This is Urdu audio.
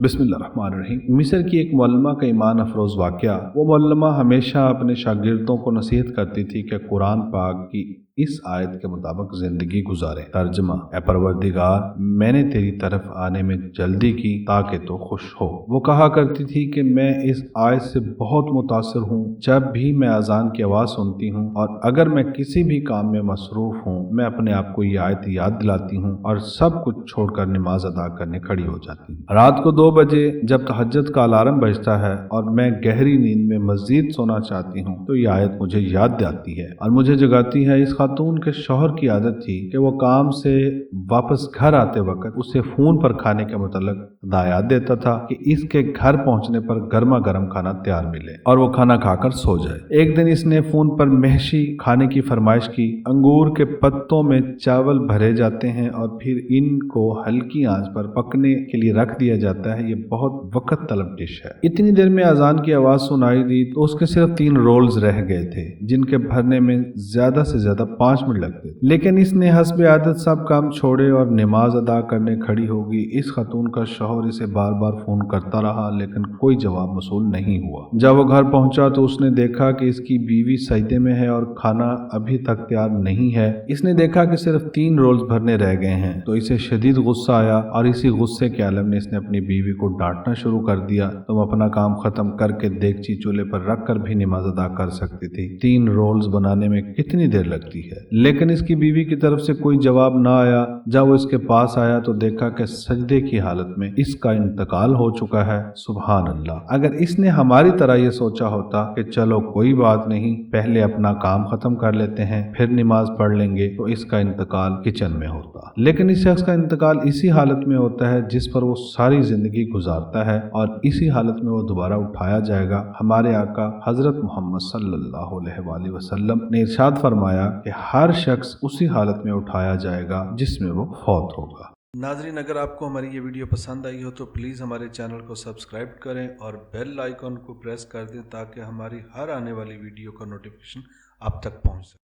بسم اللہ الرحمن الرحیم۔ مصر کی ایک معلمہ کا ایمان افروز واقعہ۔ وہ معلمہ ہمیشہ اپنے شاگردوں کو نصیحت کرتی تھی کہ قرآن پاک کی اس آیت کے مطابق زندگی گزاریں۔ ترجمہ: اے پروردگار، میں نے تیری طرف آنے میں جلدی کی تاکہ تو خوش ہو۔ وہ کہا کرتی تھی کہ میں اس آیت سے بہت متاثر ہوں۔ جب بھی میں اذان کی آواز سنتی ہوں اور اگر میں کسی بھی کام میں مصروف ہوں، میں اپنے آپ کو یہ آیت یاد دلاتی ہوں اور سب کچھ چھوڑ کر نماز ادا کرنے کھڑی ہو جاتی ہوں۔ رات کو 2 بجے جب تہجد کا الارم بجتا ہے اور میں گہری نیند میں مزید سونا چاہتی ہوں تو یہ آیت مجھے یاد آتی ہے اور مجھے جگاتی ہے۔ اس خاتون کے شوہر کی عادت تھی کہ وہ کام سے واپس گھر آتے وقت اسے فون پر کھانے کے متعلق ہدایات دیتا تھا کہ اس کے گھر پہنچنے پر گرما گرم کھانا تیار ملے اور وہ کھانا کھا کر سو جائے۔ ایک دن اس نے فون پر محشی کھانے کی فرمائش کی۔ انگور کے پتوں میں چاول بھرے جاتے ہیں اور پھر ان کو ہلکی آنچ پر پکنے کے لیے رکھ دیا جاتا ہے۔ یہ بہت وقت طلب ڈش ہے۔ اتنی دیر میں اذان کی آواز سنائی دی تو اس کے صرف 3 رولز رہ گئے تھے جن کے بھرنے میں زیادہ سے زیادہ 5 منٹ لگتے، لیکن اس نے حسب عادت سب کام چھوڑے اور نماز ادا کرنے کھڑی ہوگی۔ اس خاتون کا شوہر اسے بار بار فون کرتا رہا لیکن کوئی جواب موصول نہیں ہوا۔ جب وہ گھر پہنچا تو اس نے دیکھا کہ اس کی بیوی سجدے میں ہے اور کھانا ابھی تک تیار نہیں ہے۔ اس نے دیکھا کہ صرف 3 رولز بھرنے رہ گئے ہیں تو اسے شدید غصہ آیا اور اسی غصے کے عالم میں اس نے اپنی بیوی کو ڈانٹنا شروع کر دیا۔ تم اپنا کام ختم کر کے دیگچی چولہے پر رکھ کر بھی نماز ادا کر سکتی تھی، 3 رولز بنانے میں کتنی دیر لگتی ہے؟ لیکن اس کی بیوی کی طرف سے کوئی جواب نہ آیا۔ جب وہ اس کے پاس آیا تو دیکھا کہ سجدے کی حالت میں اس کا انتقال ہو چکا ہے۔ سبحان اللہ! اگر اس نے ہماری طرح یہ سوچا ہوتا کہ چلو کوئی بات نہیں، پہلے اپنا کام ختم کر لیتے ہیں پھر نماز پڑھ لیں گے، تو اس کا انتقال کچن میں ہوتا۔ لیکن اس شخص کا انتقال اسی حالت میں ہوتا ہے جس پر وہ ساری زندگی گزارتا ہے اور اسی حالت میں وہ دوبارہ اٹھایا جائے گا۔ ہمارے آقا حضرت محمد صلی اللہ علیہ وآلہ وسلم نے ارشاد فرمایا کہ ہر شخص اسی حالت میں اٹھایا جائے گا جس میں وہ فوت ہوگا۔ ناظرین، اگر آپ کو ہماری یہ ویڈیو پسند آئی ہو تو پلیز ہمارے چینل کو سبسکرائب کریں اور بیل آئیکن کو پریس کر دیں تاکہ ہماری ہر آنے والی ویڈیو کا نوٹیفیکیشن آپ تک پہنچ سکے۔